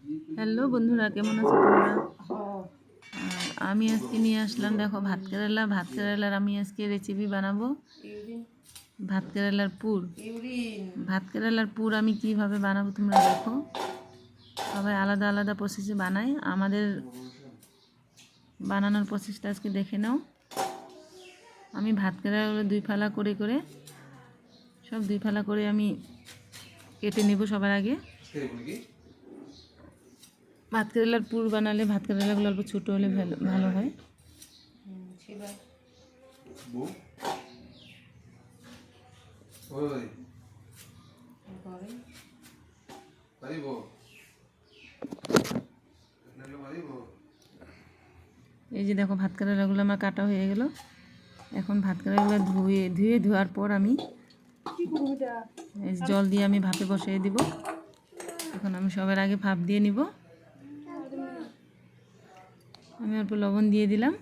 Hello বন্ধুরা, কেমন আছো তোমরা? আমি আজকে নিয়ে আসলাম, দেখো, ভাত কেরালার আমি আজকে রেসিপি বানাবো। ভাত কেরালার পুর আমি কিভাবে বানাবো তোমরা দেখো। সবাই আলাদা আলাদা প্রসেসে বানাই, আমাদের বানানোর প্রসেসটা আজকে দেখে নাও। আমি ভাত কেরালাগুলো দুই ফালা করে আমি কেটে নেব সবার আগে। ভাত কেরালার পুর বানালে ভাত কেরালাগুলো অল্প ছোটো হলে ভালো হয়। এই যে দেখো, ভাত কেরালাগুলো আমার কাটা হয়ে গেল। এখন ভাত কেরালাগুলো ধোয়ার পর আমি জল দিয়ে আমি ভাপে বসিয়ে দিব। এখন আমি সবার আগে ভাপ দিয়ে নিব। আমি অল্প লবণ দিয়ে দিলাম।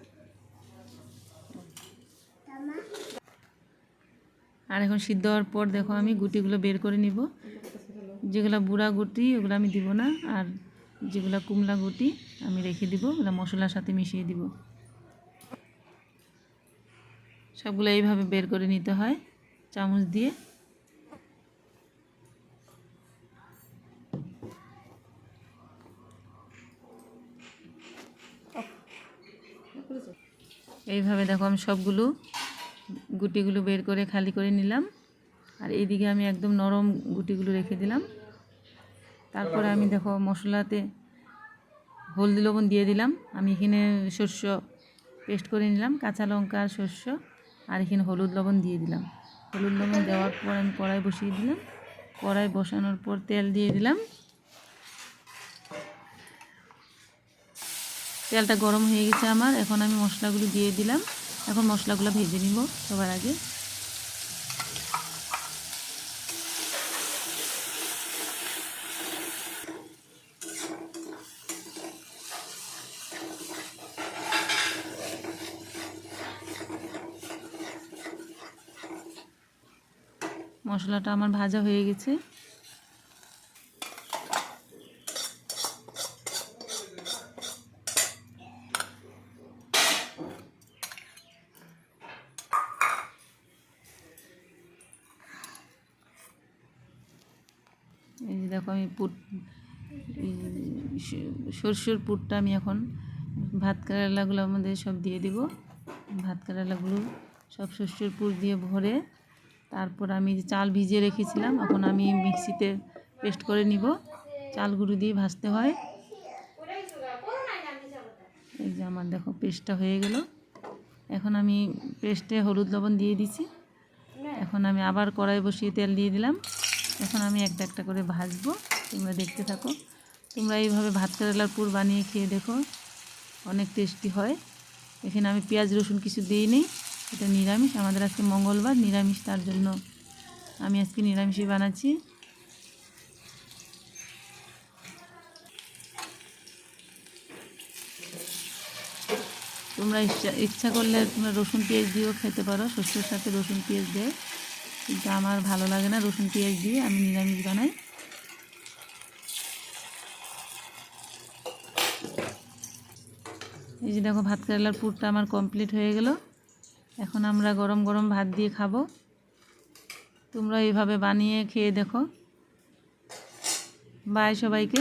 আর এখন সিদ্ধ হওয়ার পর দেখো আমি গুটিগুলো বের করে নিব। যেগুলো বুড়া গুটি ওগুলো আমি দিব না, আর যেগুলো কুমলা গুটি আমি রেখে দিব, ওগুলো মশলার সাথে মিশিয়ে দিব। সবগুলো এইভাবে বের করে নিতে হয় চামচ দিয়ে। এইভাবে দেখো আমি সবগুলো গুটিগুলো বের করে খালি করে নিলাম। আর এইদিকে আমি একদম নরম গুটিগুলো রেখে দিলাম। তারপরে আমি দেখো মশলাতে হলদি লবণ দিয়ে দিলাম। আমি এখানে শস্য পেস্ট করে নিলাম, কাঁচা লঙ্কা আর শস্য, আর এখানে হলুদ লবণ দিয়ে দিলাম। হলুদ লবণ দেওয়ার পর আমি কড়াই বসিয়ে দিলাম। কড়াই বসানোর পর তেল দিয়ে দিলাম। তেলটা গরম হয়ে গেছে আমার। এখন আমি মশলাগুলো দিয়ে দিলাম। এখন মশলাগুলো ভেজে নিব সবার আগে। মশলাটা আমার ভাজা হয়ে গেছে। এই যে দেখো আমি সরষের পুরটা আমি এখন ভাত কেরালাগুলোর মধ্যে সব দিয়ে দিব। ভাত কেরালাগুলো সব সরষের পুর দিয়ে ভরে, তারপর আমি চাল ভিজিয়ে রেখেছিলাম, এখন আমি মিক্সিতে পেস্ট করে নিব। চাল গুঁড়ো দিয়ে ভাজতে হয়। এই যে আমার দেখো পেস্টটা হয়ে গেল। এখন আমি পেস্টে হলুদ লবণ দিয়ে দিছি। এখন আমি আবার কড়াই বসিয়ে তেল দিয়ে দিলাম। এখন আমি একটা একটা করে ভাজবো, তোমরা দেখতে থাকো। তোমরা এইভাবে ভাত কেরালার পুর বানিয়ে খেয়ে দেখো, অনেক টেস্টি হয়। এখানে আমি পেঁয়াজ রসুন কিছু দিইনি, এটা নিরামিষ। আমাদের আজকে মঙ্গলবার, নিরামিষ, তার জন্য আমি আজকে নিরামিষই বানাচ্ছি। তোমরা ইচ্ছা করলে তোমরা রসুন পেঁয়াজ দিয়েও খেতে পারো, শস্যের সাথে রসুন পেঁয়াজ দিয়ে, কিন্তু আমার ভালো লাগে না রসুন পেঁয়াজ দিয়ে, আমি নিরামিষ বানাই। এই যে দেখো ভাত কেরালার পুরটা আমার কমপ্লিট হয়ে গেল। এখন আমরা গরম গরম ভাত দিয়ে খাবো। তোমরা এইভাবে বানিয়ে খেয়ে দেখো। বাই সবাইকে।